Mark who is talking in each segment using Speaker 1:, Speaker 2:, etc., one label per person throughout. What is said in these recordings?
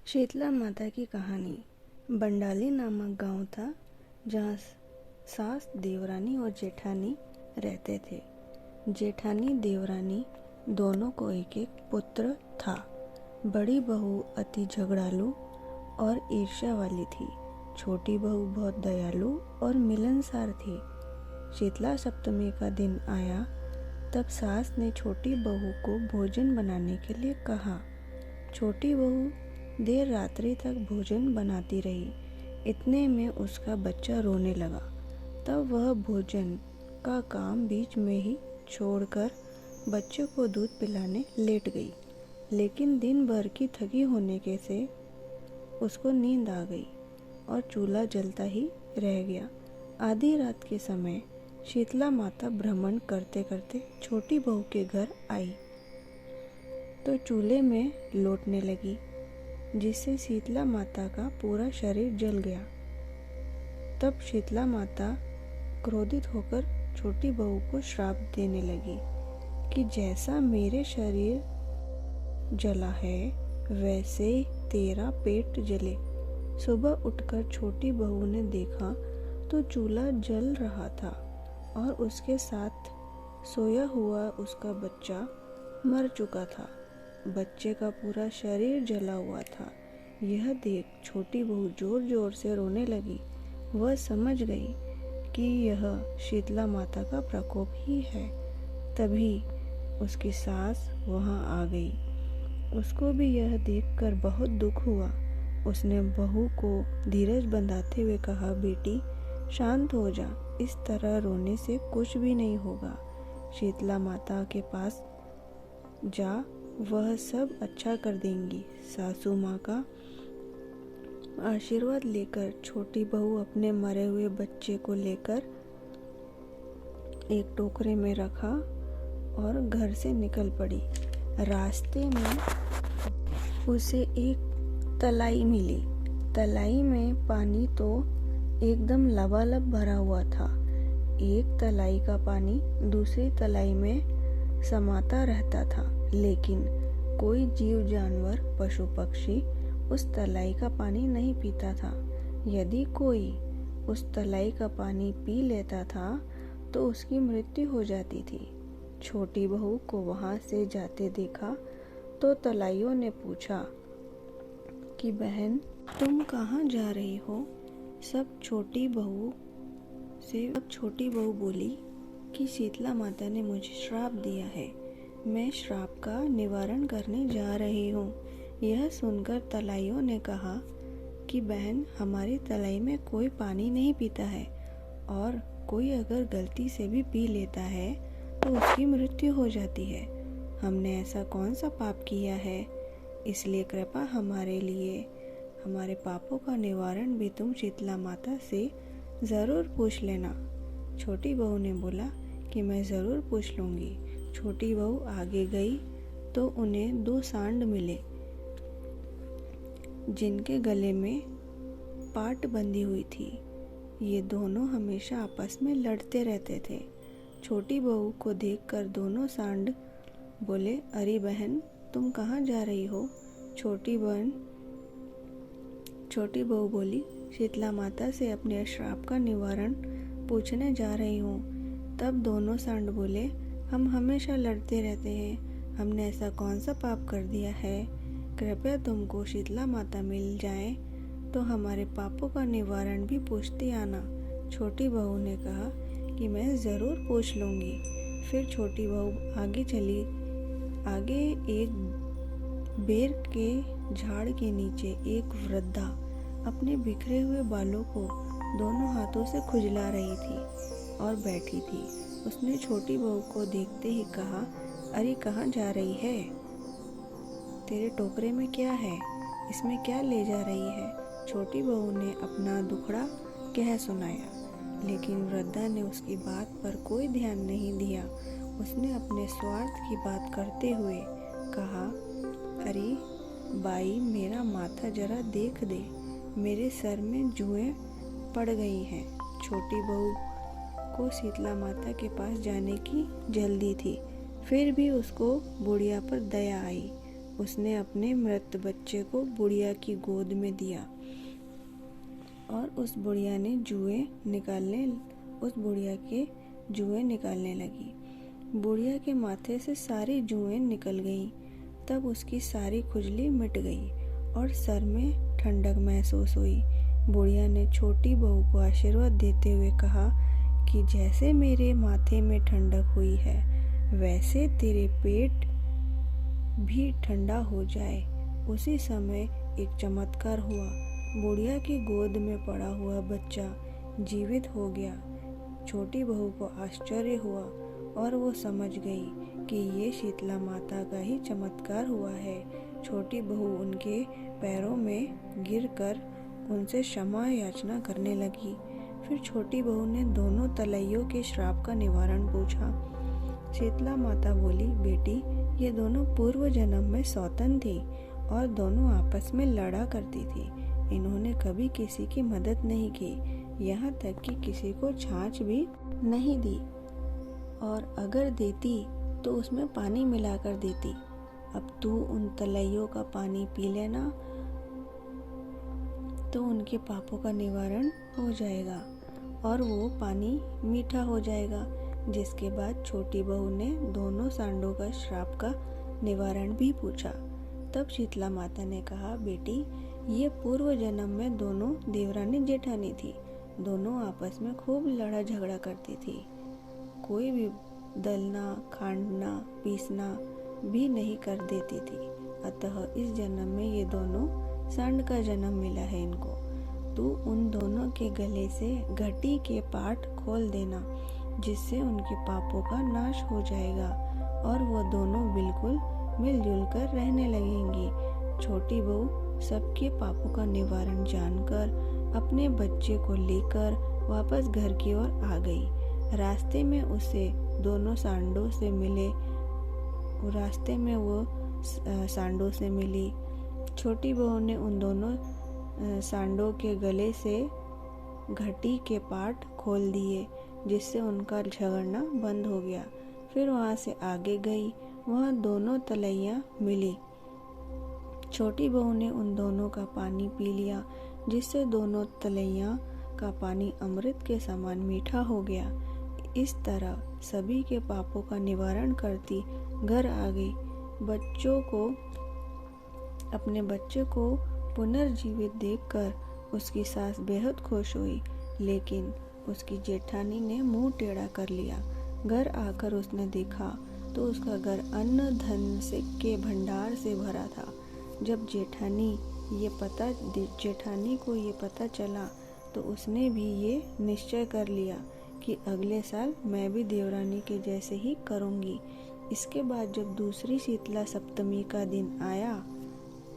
Speaker 1: शीतला माता की कहानी। बंडाली नामक गांव था जहाँ सास देवरानी और जेठानी रहते थे। जेठानी देवरानी दोनों को एक एक पुत्र था। बड़ी बहू अति झगड़ालू और ईर्ष्या वाली थी। छोटी बहू बहुत दयालु और मिलनसार थी। शीतला सप्तमी का दिन आया तब सास ने छोटी बहू को भोजन बनाने के लिए कहा। छोटी बहू देर रात्रि तक भोजन बनाती रही। इतने में उसका बच्चा रोने लगा। तब वह भोजन का काम बीच में ही छोड़कर बच्चे को दूध पिलाने लेट गई। लेकिन दिन भर की थकी होने के से उसको नींद आ गई और चूल्हा जलता ही रह गया। आधी रात के समय शीतला माता भ्रमण करते करते छोटी बहू के घर आई तो चूल्हे में लौटने लगी, जिससे शीतला माता का पूरा शरीर जल गया। तब शीतला माता क्रोधित होकर छोटी बहू को श्राप देने लगी कि जैसा मेरे शरीर जला है वैसे तेरा पेट जले। सुबह उठकर छोटी बहू ने देखा तो चूल्हा जल रहा था और उसके साथ सोया हुआ उसका बच्चा मर चुका था। बच्चे का पूरा शरीर जला हुआ था। यह देख छोटी बहू जोर जोर से रोने लगी। वह समझ गई कि यह शीतला माता का प्रकोप ही है। तभी उसकी सास वहां आ गई। उसको भी यह देखकर बहुत दुख हुआ। उसने बहू को धीरज बंधाते हुए कहा, बेटी शांत हो जा, इस तरह रोने से कुछ भी नहीं होगा। शीतला माता के पास जा, वह सब अच्छा कर देंगी। सासू माँ का आशीर्वाद लेकर छोटी बहू अपने मरे हुए बच्चे को लेकर एक टोकरे में रखा और घर से निकल पड़ी। रास्ते में उसे एक तलाई मिली। तलाई में पानी तो एकदम लबालब भरा हुआ था। एक तलाई का पानी दूसरी तलाई में समाता रहता था, लेकिन कोई जीव जानवर पशु पक्षी उस तलाई का पानी नहीं पीता था। यदि कोई उस तलाई का पानी पी लेता था तो उसकी मृत्यु हो जाती थी। छोटी बहू को वहां से जाते देखा तो तलाइयों ने पूछा कि बहन तुम कहाँ जा रही हो। छोटी बहू बोली कि शीतला माता ने मुझे श्राप दिया है, मैं श्राप का निवारण करने जा रही हूँ। यह सुनकर तलाइयों ने कहा कि बहन हमारी तलाई में कोई पानी नहीं पीता है और कोई अगर गलती से भी पी लेता है तो उसकी मृत्यु हो जाती है। हमने ऐसा कौन सा पाप किया है, इसलिए कृपा हमारे लिए हमारे पापों का निवारण भी तुम शीतला माता से ज़रूर पूछ लेना। छोटी बहू ने बोला कि मैं ज़रूर पूछ लूँगी। छोटी बहू आगे गई तो उन्हें दो सांड मिले जिनके गले में पाट बंधी हुई थी। ये दोनों हमेशा आपस में लड़ते रहते थे। छोटी बहू को देखकर दोनों सांड बोले, अरे बहन तुम कहाँ जा रही हो। छोटी बहू बोली, शीतला माता से अपने श्राप का निवारण पूछने जा रही हूँ। तब दोनों सांड बोले, हम हमेशा लड़ते रहते हैं, हमने ऐसा कौन सा पाप कर दिया है। कृपया तुमको शीतला माता मिल जाए तो हमारे पापों का निवारण भी पूछती आना। छोटी बहू ने कहा कि मैं ज़रूर पूछ लूँगी। फिर छोटी बहू आगे चली। आगे एक बेर के झाड़ के नीचे एक वृद्धा अपने बिखरे हुए बालों को दोनों हाथों से खुजला रही थी और बैठी थी। उसने छोटी बहू को देखते ही कहा, अरे कहाँ जा रही है, तेरे टोकरे में क्या है, इसमें क्या ले जा रही है। छोटी बहू ने अपना दुखड़ा कह सुनाया, लेकिन वृद्धा ने उसकी बात पर कोई ध्यान नहीं दिया। उसने अपने स्वार्थ की बात करते हुए कहा, अरे बाई मेरा माथा जरा देख दे, मेरे सर में जुएं पड़ गई हैं। छोटी बहू को शीतला माता के पास जाने की जल्दी थी, फिर भी उसको बुढ़िया पर दया आई। उसने अपने मृत बच्चे को बुढ़िया की गोद में दिया और उस बुढ़िया के जुएं निकालने लगी। बुढ़िया के माथे से सारी जुएं निकल गईं। तब उसकी सारी खुजली मिट गई और सर में ठंडक महसूस हुई। बुढ़िया ने छोटी बहू को आशीर्वाद देते हुए कहा कि जैसे मेरे माथे में ठंडक हुई है वैसे तेरे पेट भी ठंडा हो जाए। उसी समय एक चमत्कार हुआ। बुढ़िया की गोद में पड़ा हुआ बच्चा जीवित हो गया। छोटी बहू को आश्चर्य हुआ और वो समझ गई कि ये शीतला माता का ही चमत्कार हुआ है। छोटी बहू उनके पैरों में गिरकर उनसे क्षमा याचना करने लगी। फिर छोटी बहू ने दोनों तलैयों के श्राप का निवारण पूछा। शीतला माता बोली, बेटी, ये दोनों पूर्व जन्म में सौतन थी और दोनों आपस में लड़ा करती थी। इन्होंने कभी किसी की मदद नहीं की, यहाँ तक कि किसी को छाछ भी नहीं दी, और अगर देती तो उसमें पानी मिलाकर देती। अब तू उन तलैयों का पानी पी लेना तो उनके पापों का निवारण हो जाएगा और वो पानी मीठा हो जाएगा। जिसके बाद छोटी बहू ने दोनों सांडों का श्राप का निवारण भी पूछा। तब शीतला माता ने कहा, बेटी, ये पूर्व जन्म में दोनों देवरानी जेठानी थी। दोनों आपस में खूब लड़ा झगड़ा करती थी। कोई भी दलना, खांडना, पीसना भी नहीं कर देती थी। अतः इस जन्म में ये दोनों सांड का जन्म मिला है इनको। तू उन दोनों के गले से घटी के पाट खोल देना, जिससे उनके पापों का नाश हो जाएगा और वो दोनों बिल्कुल मिलजुल कर रहने लगेंगी। छोटी बहू सबके पापों का निवारण जानकर अपने बच्चे को लेकर वापस घर की ओर आ गई। रास्ते में उसे दोनों सांडों से मिले। सांडों से मिली। छोटी बहू ने उन दोनों सांडों के गले से घटी के पाट खोल दिए, जिससे उनका झगड़ना बंद हो गया। फिर वहाँ से आगे गई, वहाँ दोनों तलैया मिली। छोटी बहू ने उन दोनों का पानी पी लिया, जिससे दोनों तलैया का पानी अमृत के समान मीठा हो गया। इस तरह सभी के पापों का निवारण करती घर आ गई। अपने बच्चे को पुनर्जीवित देखकर उसकी सास बेहद खुश हुई, लेकिन उसकी जेठानी ने मुंह टेढ़ा कर लिया। घर आकर उसने देखा तो उसका घर अन्न धन से के भंडार से भरा था। जब जेठानी को ये पता चला तो उसने भी ये निश्चय कर लिया कि अगले साल मैं भी देवरानी के जैसे ही करूँगी। इसके बाद जब दूसरी शीतला सप्तमी का दिन आया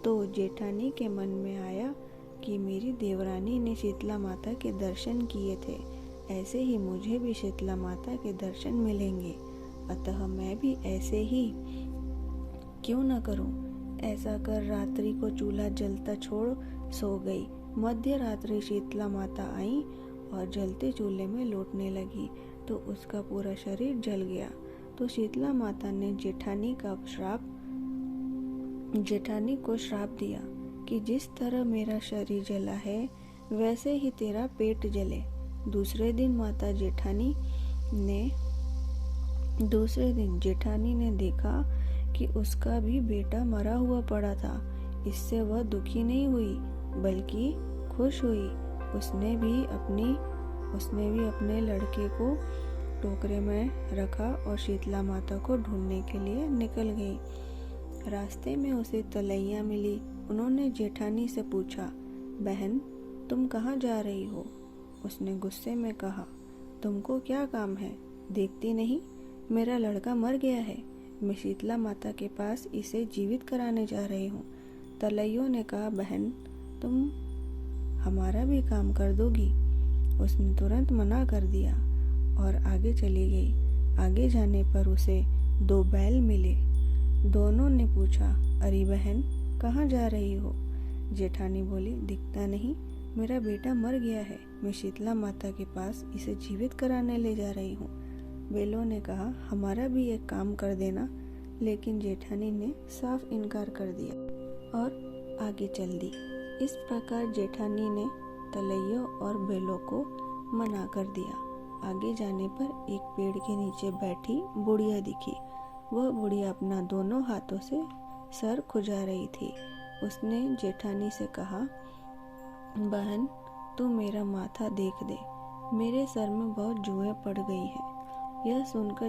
Speaker 1: तो जेठानी के मन में आया कि मेरी देवरानी ने शीतला माता के दर्शन किए थे, ऐसे ही मुझे भी शीतला माता के दर्शन मिलेंगे। अतः मैं भी ऐसे ही क्यों न करूं। ऐसा कर रात्रि को चूल्हा जलता छोड़ सो गई। मध्य रात्रि शीतला माता आई और जलते चूल्हे में लौटने लगी तो उसका पूरा शरीर जल गया। तो शीतला माता ने जेठानी को श्राप दिया कि जिस तरह मेरा शरीर जला है वैसे ही तेरा पेट जले। दूसरे दिन जेठानी ने देखा कि उसका भी बेटा मरा हुआ पड़ा था। इससे वह दुखी नहीं हुई बल्कि खुश हुई। उसने भी अपने लड़के को टोकरे में रखा और शीतला माता को ढूंढने के लिए निकल गई। रास्ते में उसे तलैया मिली। उन्होंने जेठानी से पूछा, बहन, तुम कहाँ जा रही हो? उसने गुस्से में कहा, तुमको क्या काम है? देखती नहीं मेरा लड़का मर गया है। मैं शीतला माता के पास इसे जीवित कराने जा रही हूँ। तलैयों ने कहा, बहन, तुम हमारा भी काम कर दोगी? उसने तुरंत मना कर दिया और आगे चली गई। आगे जाने पर उसे 2 बैल मिले। दोनों ने पूछा, अरे बहन, कहाँ जा रही हो? जेठानी बोली, दिखता नहीं मेरा बेटा मर गया है। मैं शीतला माता के पास इसे जीवित कराने ले जा रही हूँ। बैलों ने कहा, हमारा भी एक काम कर देना। लेकिन जेठानी ने साफ इनकार कर दिया और आगे चल दी। इस प्रकार जेठानी ने तलैयों और बैलों को मना कर दिया। आगे जाने पर एक पेड़ के नीचे बैठी बुढ़िया दिखी। वह बुढ़िया अपना दोनों हाथों से सर खुजा रही थी। उसने जेठानी से कहा, बहन, तू मेरा माथा देख दे, मेरे सर में बहुत जुएं पड़ गई हैं। यह सुनकर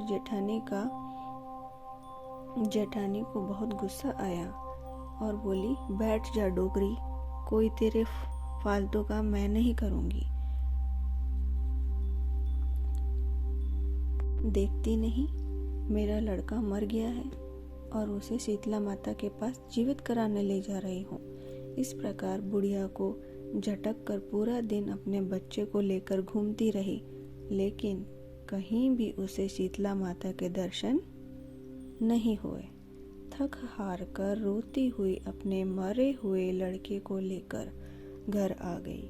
Speaker 1: जेठानी को बहुत गुस्सा आया और बोली, बैठ जा डोगरी, कोई तेरे फालतू काम मैं नहीं करूंगी। देखती नहीं, मेरा लड़का मर गया है और उसे शीतला माता के पास जीवित कराने ले जा रही हूँ। इस प्रकार बुढ़िया को झटक कर पूरा दिन अपने बच्चे को लेकर घूमती रही, लेकिन कहीं भी उसे शीतला माता के दर्शन नहीं हुए। थक हार कर रोती हुई अपने मरे हुए लड़के को लेकर घर आ गई।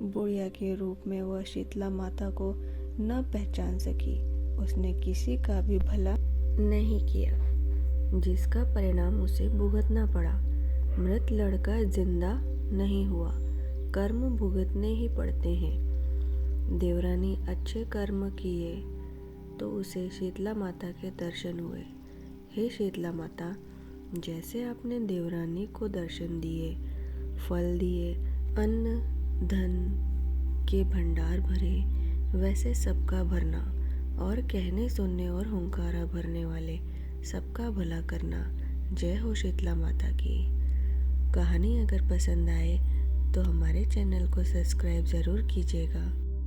Speaker 1: बुढ़िया के रूप में वह शीतला माता को न पहचान सकी। उसने किसी का भी भला नहीं किया, जिसका परिणाम उसे भुगतना पड़ा। मृत लड़का जिंदा नहीं हुआ, कर्म भुगतने ही पड़ते हैं। देवरानी अच्छे कर्म किए तो उसे शीतला माता के दर्शन हुए। हे शीतला माता, जैसे आपने देवरानी को दर्शन दिए, फल दिए, अन्न धन के भंडार भरे, वैसे सबका भरना और कहने सुनने और हुंकारा भरने वाले सबका भला करना। जय हो शीतला माता की। कहानी अगर पसंद आए तो हमारे चैनल को सब्सक्राइब ज़रूर कीजिएगा।